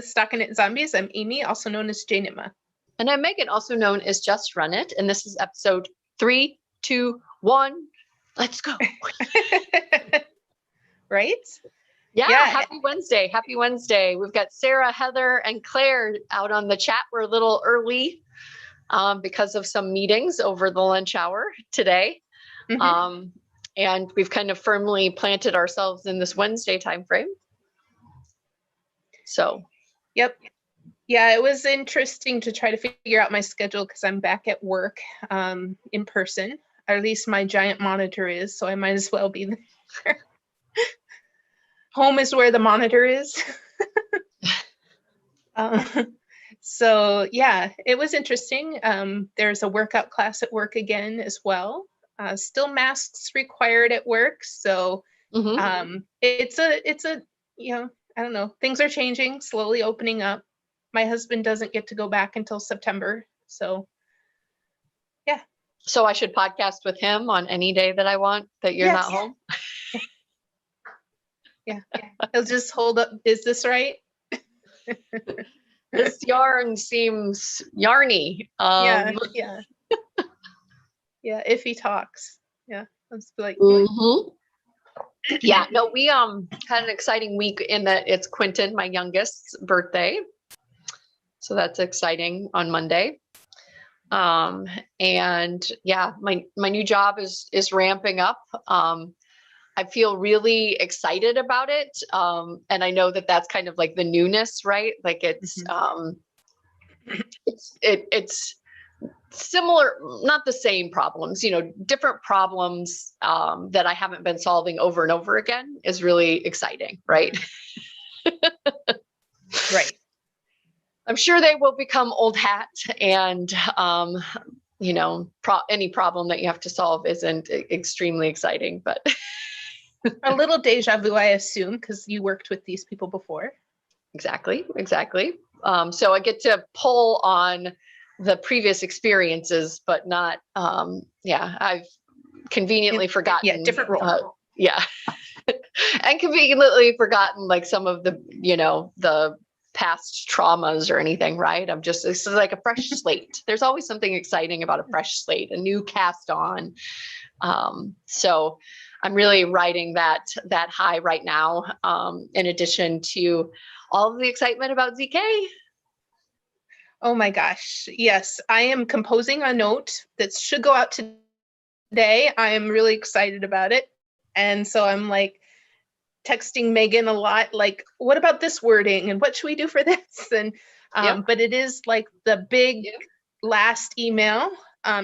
StockinetteZombies. I'm Amy, also known as Janitma. And I'm Megan, also known as Just Run It. And this is episode 3, 2, 1. Let's go. Right? Yeah, happy Wednesday. Happy Wednesday. We've got Sarah, Heather, and Claire out on the chat. We're a little early because of some meetings over the lunch hour today. Mm-hmm. And we've kind of firmly planted ourselves in this Wednesday timeframe. So, yep. Yeah, it was interesting to try to figure out my schedule because I'm back at work in person. Or at least my giant monitor is, so I might as well be there. Home is where the monitor is. So yeah, it was interesting. There's a workout class at work again as well. Still masks required at work. So it's a, you know, I don't know, things are changing, slowly opening up. My husband doesn't get to go back until September. So yeah. So I should podcast with him on any day that I want that you're not home? Yeah. He'll just hold up. Is this right? This yarn seems yarny. Yeah. Yeah, if he talks. Yeah. Let's be like, yeah, no, we had an exciting week in that it's Quentin, my youngest's birthday. So that's exciting on Monday. And yeah, my new job is ramping up. I feel really excited about it. And I know that that's kind of like the newness, right? Like it's similar, not the same problems, you know, different problems that I haven't been solving over and over again is really exciting, right? Right. I'm sure they will become old hat and, you know, any problem that you have to solve isn't extremely exciting, but. A little deja vu, I assume, because you worked with these people before. Exactly. So I get to pull on the previous experiences, but not, I've conveniently forgotten. Yeah, different role. And conveniently forgotten like some of the, you know, the past traumas or anything, right? This is like a fresh slate. There's always something exciting about a fresh slate, a new cast on. So I'm really riding that high right now, in addition to all of the excitement about ZK. Oh my gosh. Yes, I am composing a note that should go out today. I am really excited about it. And so I'm like texting Megan a lot, like, what about this wording? And what should we do for this? And but it is like the big last email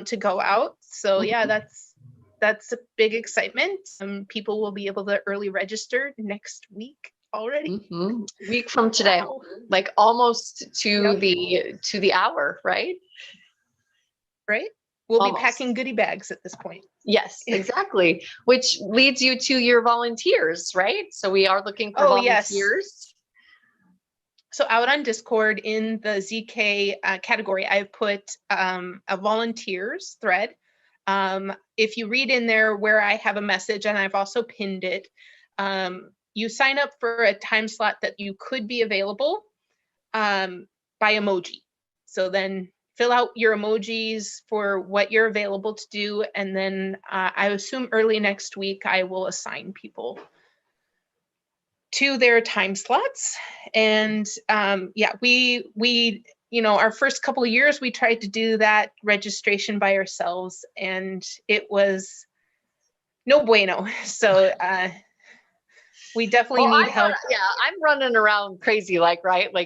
to go out. So yeah, that's a big excitement. People will be able to early register next week already. Week from today, like almost to the hour, right? Right. We'll be packing goodie bags at this point. Yes, exactly. Which leads you to your volunteers, right? So we are looking for volunteers. Yes. So out on Discord in the ZK category, I've put a volunteers thread. If you read in there where I have a message, and I've also pinned it, you sign up for a time slot that you could be available by emoji. So then fill out your emojis for what you're available to do. And then I assume early next week, I will assign people to their time slots. And we you know, our first couple of years, we tried to do that registration by ourselves, and it was no bueno. So we definitely need help. I'm running around crazy, like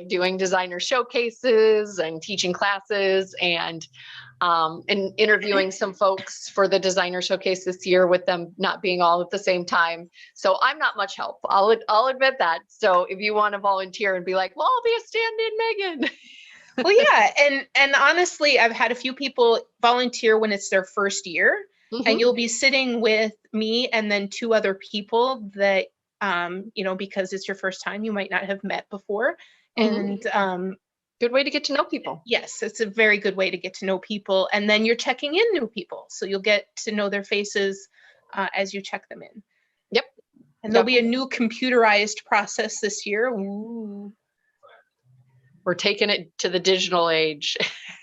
doing designer showcases and teaching classes and interviewing some folks for the designer showcase this year with them not being all at the same time. So I'm not much help. I'll admit that. So if you want to volunteer and be like, well, I'll be a stand-in Megan. Well, yeah. And honestly, I've had a few people volunteer when it's their first year, and you'll be sitting with me and then 2 other people that, you know, because it's your first time, you might not have met before. And good way to get to know people. Yes, it's a very good way to get to know people. And then you're checking in new people. So you'll get to know their faces as you check them in. Yep. And there'll be a new computerized process this year. Ooh. We're taking it to the digital age.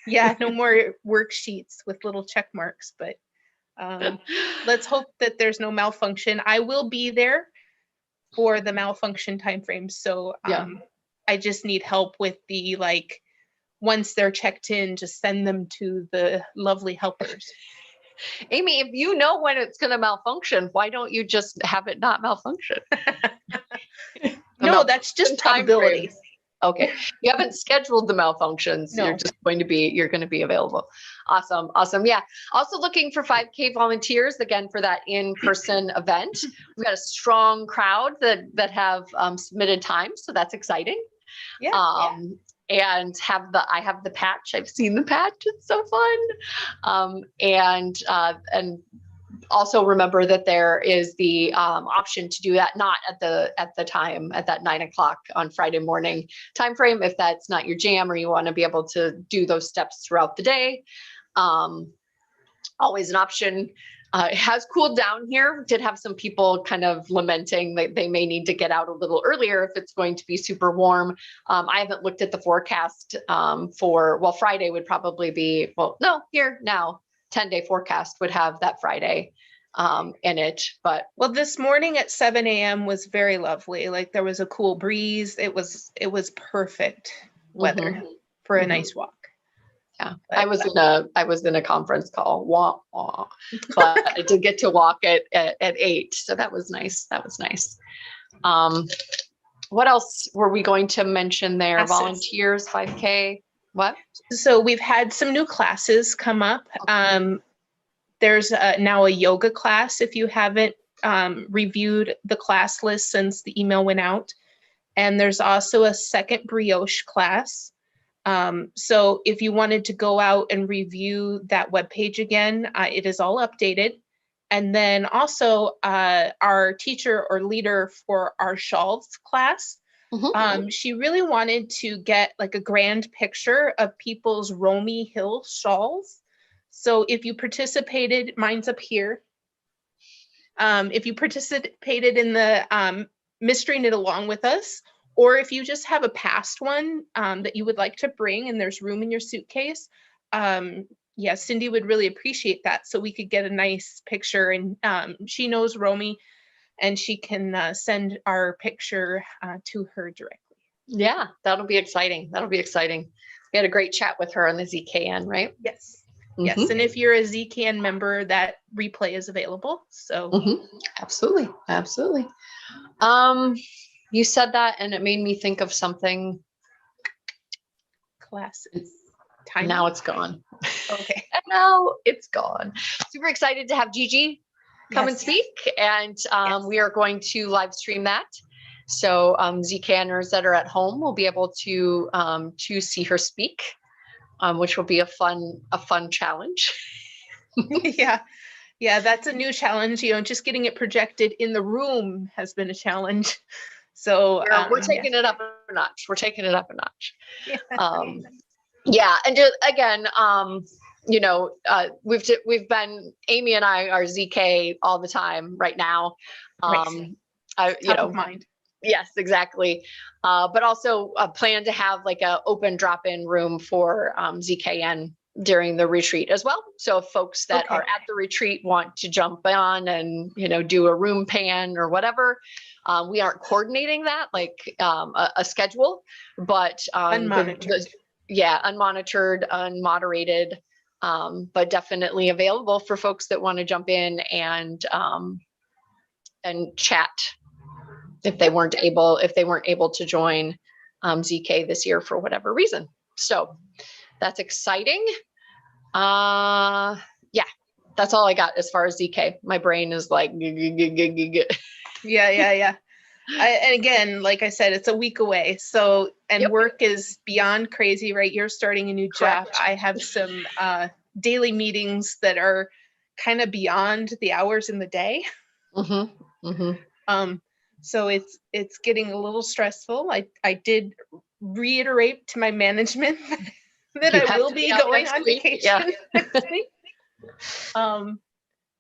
Yeah, no more worksheets with little check marks, but let's hope that there's no malfunction. I will be there for the malfunction timeframe. So Yeah. I just need help with the, like, once they're checked in, just send them to the lovely helpers. Amy, if you know when it's going to malfunction, why don't you just have it not malfunction? No, that's just probability. Okay. You haven't scheduled the malfunctions. No. You're going to be available. Awesome. Awesome. Yeah. Also looking for 5K volunteers again for that in-person event. We've got a strong crowd that have submitted time. So that's exciting. Yeah. And I have the patch. I've seen the patch. It's so fun. And also remember that there is the option to do that not at that 9 o'clock on Friday morning time frame if that's not your jam or you want to be able to do those steps throughout the day. Always an option. It has cooled down here. Did have some people kind of lamenting that they may need to get out a little earlier if it's going to be super warm. I haven't looked at the forecast Friday would probably be, 10-day forecast would have that Friday in it. But this morning at 7 a.m. was very lovely. Like there was a cool breeze. It was perfect weather for a nice walk. Yeah, but I was in a conference call, but I did get to walk at 8, so that was nice. What else were we going to mention there? Classes. Volunteers, 5K. What? So we've had some new classes come up. There's now a yoga class if you haven't reviewed the class list since the email went out, and there's also a second brioche class. So if you wanted to go out and review that webpage again, it is all updated. And then also our teacher or leader for our shawls class, she really wanted to get like a grand picture of people's Romy Hill shawls. So if you participated, mine's up here. If you participated in the Mystery Knit Along with us, or if you just have a past one that you would like to bring and there's room in your suitcase, Cindy would really appreciate that so we could get a nice picture. And she knows Romy and she can send our picture to her directly. Yeah, that'll be exciting. We had a great chat with her on the ZKN, right? Yes. Yes, and if you're a ZKN member, that replay is available. So absolutely. You said that and it made me think of something. Classes. Now it's gone. Okay. And now it's gone. Super excited to have Gigi come and speak. And we are going to live stream that. So ZKNers that are at home will be able to see her speak, which will be a fun challenge. Yeah, that's a new challenge. Just getting it projected in the room has been a challenge. So we're taking it up a notch. And just again, we've been, Amy and I are ZK all the time right now. Top of mind. Yes, exactly. But also plan to have like a open drop-in room for ZKN during the retreat as well. So if folks that are at the retreat want to jump on and, do a room pan or whatever, we aren't coordinating that like a schedule, but unmonitored. Unmonitored, unmoderated, but definitely available for folks that want to jump in and chat if they weren't able to join ZK this year for whatever reason. So that's exciting. That's all I got as far as ZK. My brain is like, Yeah. And again, like I said, it's a week away. So, work is beyond crazy, right? You're starting a new job. I have some daily meetings that are kind of beyond the hours in the day. So it's getting a little stressful. I did reiterate to my management that I will be going on vacation next week.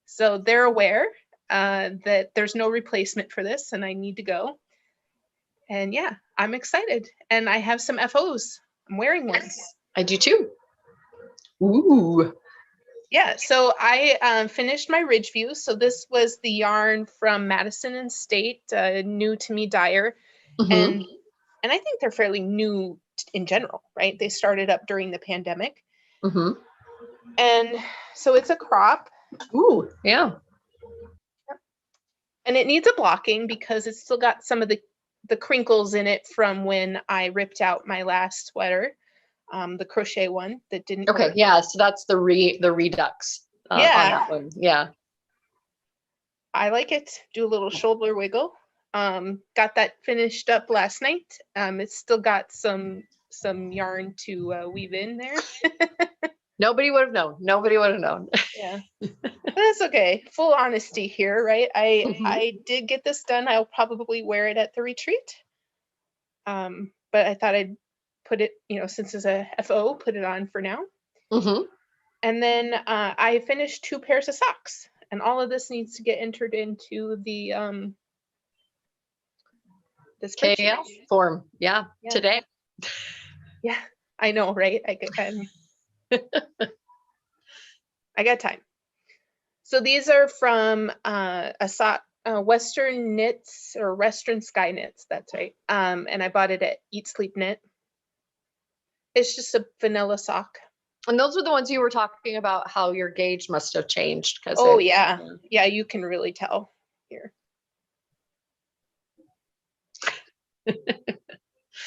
So they're aware that there's no replacement for this and I need to go. And I'm excited. And I have some FOs I'm wearing one. Yes, I do too. Ooh. Yeah, so I finished my Ridgeview. So this was the yarn from Madison and State, new to me dyer, Mm-hmm. and I think they're fairly new in general, right? They started up during the pandemic, Mm-hmm. and so it's a crop, Ooh, yeah. and it needs a blocking because it's still got some of the crinkles in it from when I ripped out my last sweater, the crochet one that didn't Okay, work. yeah. So that's the redux on Yeah, that one. Yeah. I like it. Do a little shoulder wiggle. Got that finished up last night. It's still got some yarn to weave in there. Nobody would have known. Nobody would have known. Yeah, but that's okay. Full honesty here, right? Mhm. I did get this done. I'll probably wear it at the retreat. But I thought I'd put it, since it's a FO, put it on for now. Mhm. And then I finished 2 pairs of socks, and all of this needs to get entered into the spreadsheet. KF form. Yeah. Yeah. Today. Yeah, I know, right? I got time. So these are from a sock, Western Knits or Western Sky Knits. That's right. And I bought it at Eat Sleep Knit. It's just a vanilla sock. And those were the ones you were talking about how your gauge must have changed because Oh yeah, yeah. You can really tell here.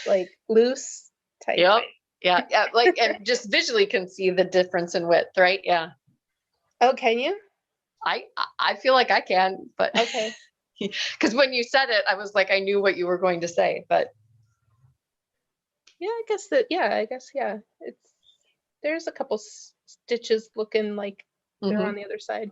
Like loose, tight. Yep. Yeah. Yeah. Like, and just visually can see the difference in width, right? Yeah. Oh, can you? I feel like I can, but Okay. because when you said it, I was like, I knew what you were going to say, but Yeah, I guess that. Yeah, I guess yeah. There's a couple stitches looking like they're on the other side.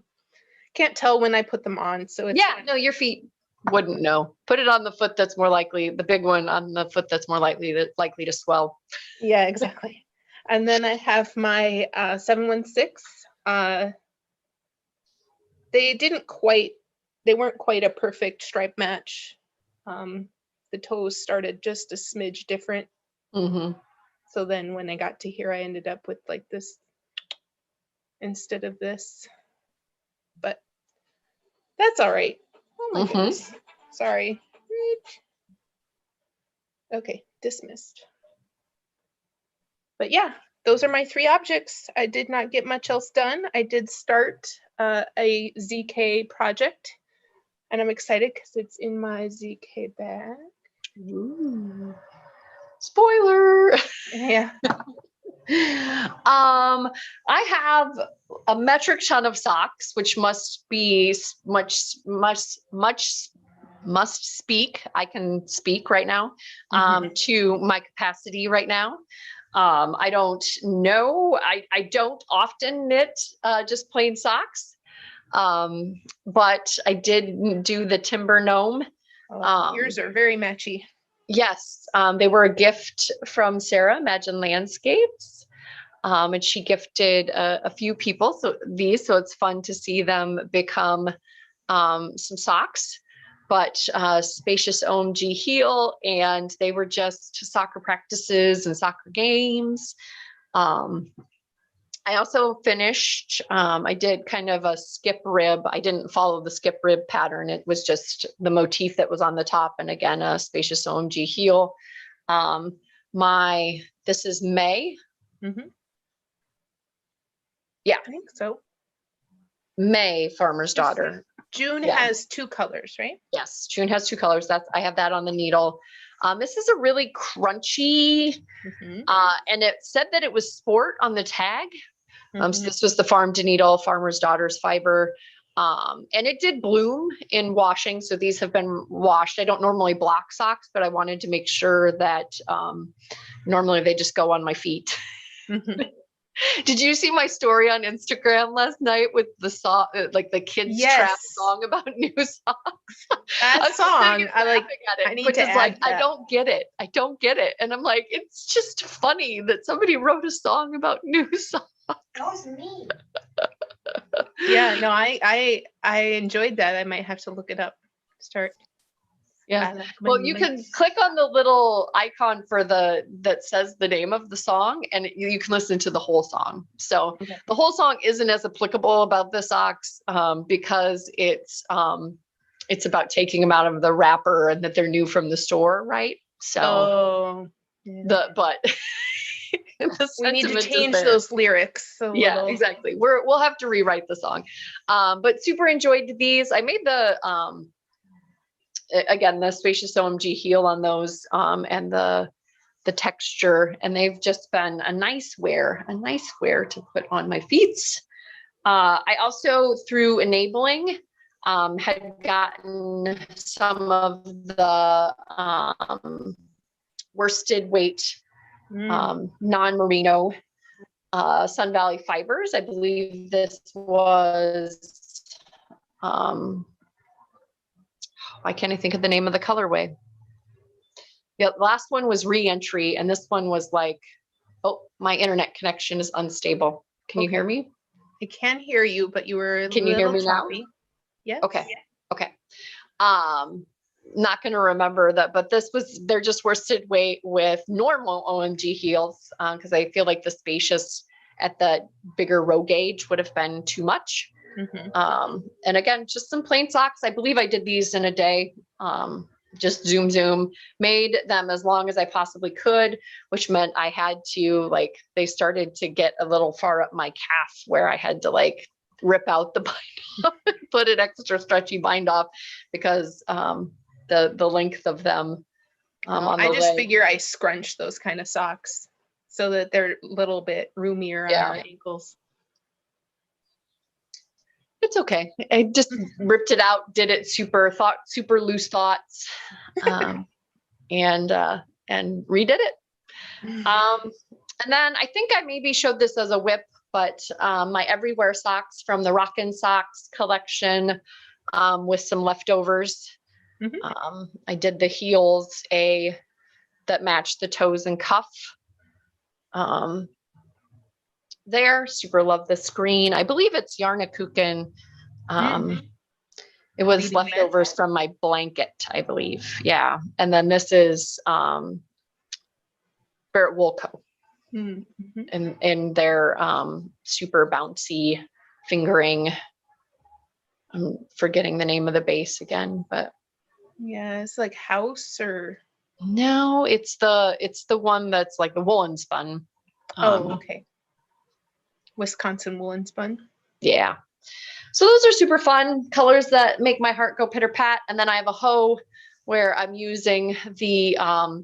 Can't tell when I put them on, so it's yeah, no, your feet wouldn't know. Put it on the foot that's more likely, the big one on the foot that's more likely to swell. Yeah, exactly. And then I have my 716. They weren't quite a perfect stripe match. The toes started just a smidge different. Mm-hmm. So then when I got to here, I ended up with like this instead of this. But that's all right. Oh my goodness. Sorry. Okay, dismissed. But yeah, those are my 3 objects. I did not get much else done. I did start a ZK project, and I'm excited because it's in my ZK bag. Ooh. Spoiler. Yeah. I have a metric ton of socks, which must be must speak. I can speak right now to my capacity right now. I don't know. I don't often knit just plain socks, but I did do the timber gnome. Yours are very matchy. Yes, they were a gift from Sarah, Imagine Landscapes. And she gifted a few people so it's fun to see them become some socks, but spacious OMG heel, and they were just soccer practices and soccer games. I also finished, I did kind of a skip rib. I didn't follow the skip rib pattern. It was just the motif that was on the top. And again, a spacious OMG heel. This is May. Yeah. I think so. May Farmer's Daughter. June has 2 colors, right? Yes, June has 2 colors. I have that on the needle. This is a really crunchy, and it said that it was sport on the tag. So this was the Farm to Needle Farmer's Daughter's fiber. And it did bloom in washing. So these have been washed. I don't normally block socks, but I wanted to make sure that normally they just go on my feet. Did you see my story on Instagram last night with the song, like the kids trap song about new socks? That song, I like. I need to add like, that. I don't get it. I don't get it. And I'm like, it's just funny that somebody wrote a song about new socks. That was me. Yeah, no, I enjoyed that. I might have to look it up. Start Yeah. I like Well, my you can mix. click on the little icon for that says the name of the song, and you can listen to the whole song. So Okay. the whole song isn't as applicable about the socks because it's about taking them out of the wrapper and that they're new from the store, right? So Oh, yeah. but the We need to sentiment is change there. those lyrics a Yeah, little. exactly. We'll have to rewrite the song. But super enjoyed these. I made the again the spacious OMG heel on those and the texture, and they've just been a nice wear to put on my feet. I also, through enabling, had gotten some of the worsted weight non-merino Sun Valley fibers. I believe this was why can't I think of the name of the colorway? Yeah, the last one was re-entry, and this one was like, oh, my internet connection is unstable. Can you hear me? I can hear you, but you were a Can you hear little me now? choppy. Yes. Okay. Okay. Not going to remember that, but they're just worsted weight with normal OMG heels because I feel like the spacious at the bigger row gauge would have been too much. And again, just some plain socks. I believe I did these in a day. Just zoom, made them as long as I possibly could, which meant I had to they started to get a little far up my calf where I had to rip out the bind off and put an extra stretchy bind off because the length of them on the I just leg. figure I scrunch those kind of socks so that they're a little bit roomier on our ankles. It's okay. I just ripped it out, did it super loose thoughts, and redid it. And then I think I maybe showed this as a whip, but my Everywhere socks from the Rockin' Socks collection with some leftovers. I did the heels that matched the toes and cuff. There, super love the screen. I believe it's Yarnakuken. It was Leading leftovers from my blanket, I believe. Yeah. And then this is Barrett Woolco. And their super bouncy fingering. I'm forgetting the name of the base again, but yeah, it's like house or no, it's the one that's like the woolen spun. okay. Wisconsin woolen spun. Yeah. So those are super fun colors that make my heart go pitter pat. And then I have a hoe where I'm using that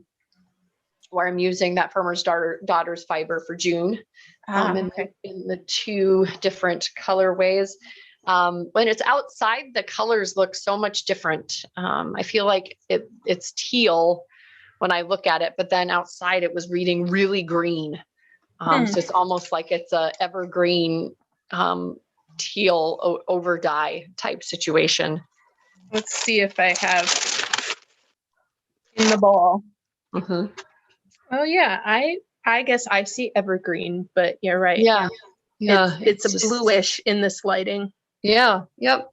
Farmer's Daughters fiber for June. In the two different colorways. When it's outside, the colors look so much different. I feel like it's teal when I look at it, but then outside it was reading really green. So it's almost like it's a evergreen teal over dye type situation. Let's see if I have in the ball. Oh yeah, I guess I see evergreen, but you're right. Yeah. It's a bluish in this lighting. Yeah. Yep.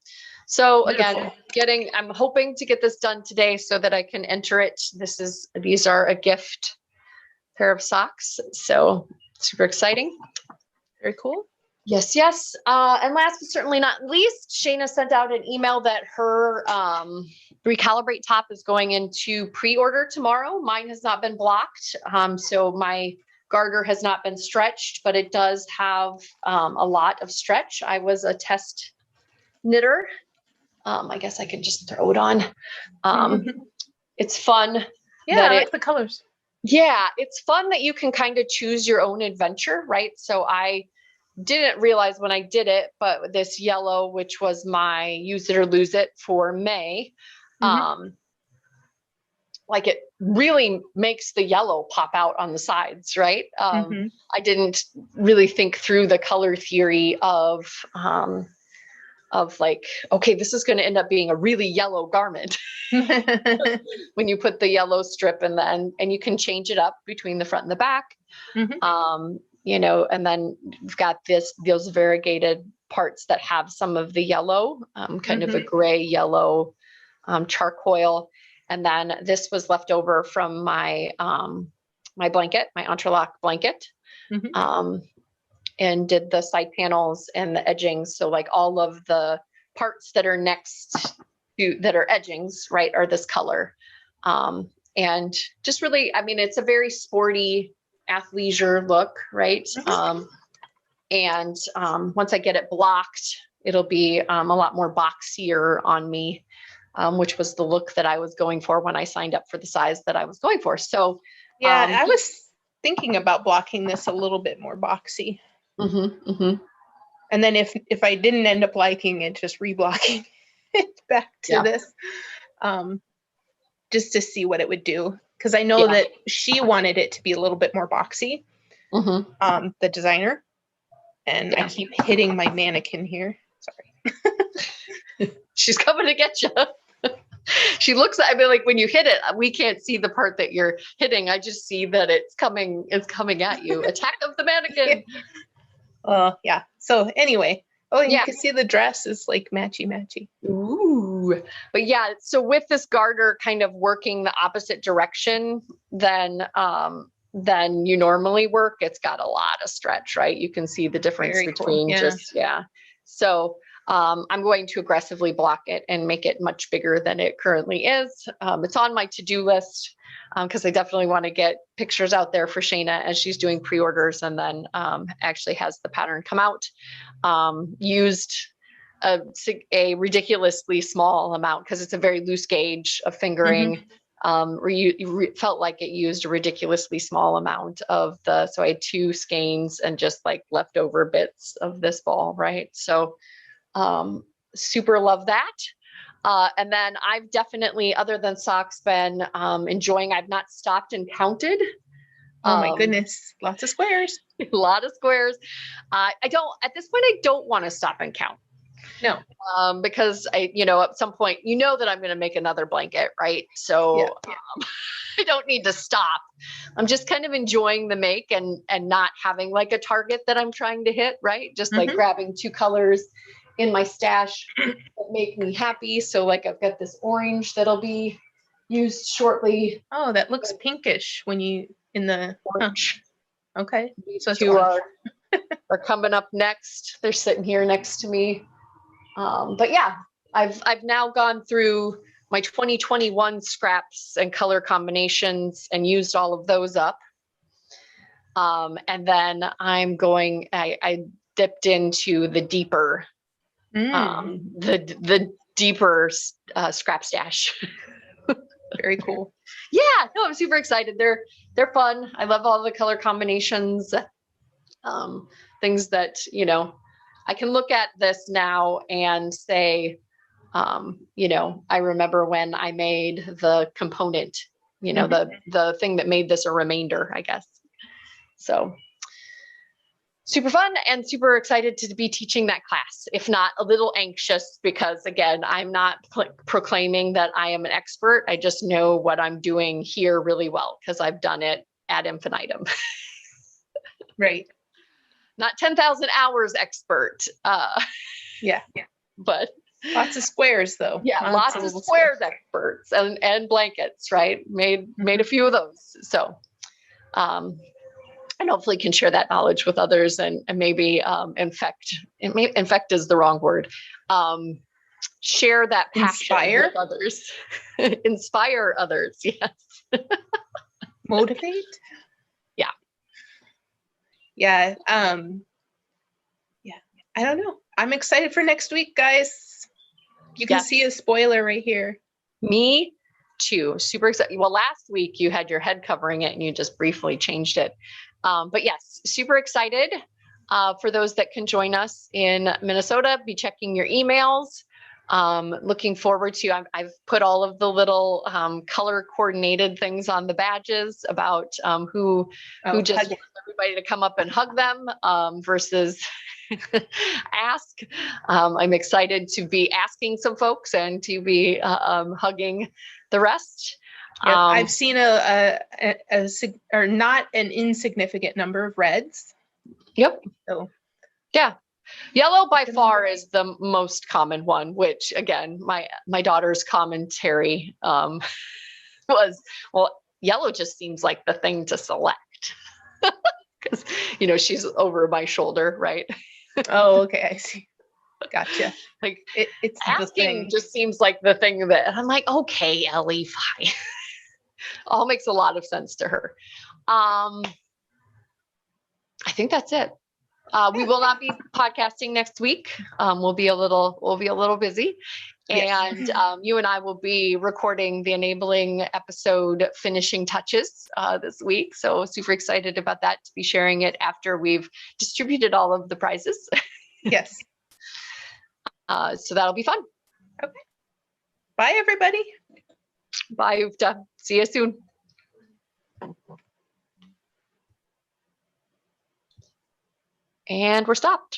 So Beautiful. again, I'm hoping to get this done today so that I can enter it. These are a gift pair of socks. So super exciting. Very cool. Yes. And last but certainly not least, Shayna sent out an email that her recalibrate top is going into pre-order tomorrow. Mine has not been blocked. So my garter has not been stretched, but it does have a lot of stretch. I was a test knitter. I guess I could just throw it on. It's fun. Yeah, I like the colors. Yeah, it's fun that you can kind of choose your own adventure, right? So I didn't realize when I did it, but this yellow, which was my use it or lose it for May, it really makes the yellow pop out on the sides, right? I didn't really think through the color theory of okay, this is going to end up being a really yellow garment when you put the yellow strip and you can change it up between the front and the back. And then you've got those variegated parts that have some of the yellow, kind of a gray yellow charcoal. And then this was left over from my, my blanket, my Entrelac blanket. Mhm. And did the side panels and the edgings. So like all of the parts that are next to, that are edgings, right, are this color. And just really, I mean, it's a very sporty athleisure look, right? And once I get it blocked, it'll be a lot more boxier on me, which was the look that I was going for when I signed up for the size that I was going for. So Yeah, I was thinking about blocking this a little bit more boxy. And then if I didn't end up liking it, just reblocking it back to this, just to see what it would do. Because I know that she wanted it to be a little bit more boxy, the designer. And I keep hitting my mannequin here. Sorry. She's coming to get you. She looks, I mean, like when you hit it, we can't see the part that you're hitting. I just see that it's coming at you. Attack of the mannequin. Yeah. So anyway, you can see the dress is like matchy. Ooh. But yeah, so with this garter kind of working the opposite direction than you normally work, it's got a lot of stretch, right? You can see the difference between So I'm going to aggressively block it and make it much bigger than it currently is. It's on my to-do list because I definitely want to get pictures out there for Shayna as she's doing pre-orders and then actually has the pattern come out. Used a ridiculously small amount because it's a very loose gauge of fingering. Felt like it used a ridiculously small amount of so I had 2 skeins and just like leftover bits of this ball, right? So super love that. And then I've definitely, other than socks, been enjoying, I've not stopped and counted. Oh my goodness, lots of squares. A lot of squares. At this point, I don't want to stop and count. No. Because at some point, that I'm going to make another blanket, right? So I don't need to stop. I'm just kind of enjoying the make and not having like a target that I'm trying to hit, right? Just like grabbing 2 colors in my stash that make me happy. So like I've got this orange that'll be used shortly. Oh, that looks pinkish when you in the orange. Okay. These so 2 are coming up next. They're sitting here next to me. But yeah, I've now gone through my 2021 scraps and color combinations and used all of those up. And then I dipped into the deeper, the deeper scrap stash. Very cool. Yeah, no, I'm super excited. They're fun. I love all the color combinations, things that, I can look at this now and say, I remember when I made the component, the thing that made this a remainder, I guess. So super fun and super excited to be teaching that class, if not a little anxious, because again, I'm not proclaiming that I am an expert. I just know what I'm doing here really well because I've done it ad infinitum. Right. Not 10,000 hours expert. But lots of squares though. Yeah, lots of squares experts and blankets, right? Made a few of those. So and hopefully can share that knowledge with others and maybe infect is the wrong word. Share that passion with others. Inspire others, yes. Motivate? Yeah. Yeah. I don't know. I'm excited for next week, guys. You can see a spoiler right here. Me too. Super excited. Well, last week you had your head covering it and you just briefly changed it. But yes, super excited for those that can join us in Minnesota. Be checking your emails. Looking forward to, I've put all of the little color coordinated things on the badges about who just wants everybody to come up and hug them versus ask. I'm excited to be asking some folks and to be hugging the rest. Yep, I've seen or not an insignificant number of reds. Yep. So yeah. Yellow by far is the most common one, which again, my daughter's commentary was, well, yellow just seems like the thing to select. Because, she's over my shoulder, right? Oh, okay. I see. Gotcha. Like It's the asking thing. just seems like the thing that I'm like, okay, Ellie, fine. All makes a lot of sense to her. I think that's it. We will not be podcasting next week. We'll be a little busy. Yes. And you and I will be recording the enabling episode finishing touches this week. So super excited about that, to be sharing it after we've distributed all of the prizes. Yes. So that'll be fun. Okay. Bye, everybody. Bye, Ufta. See you soon. And we're stopped.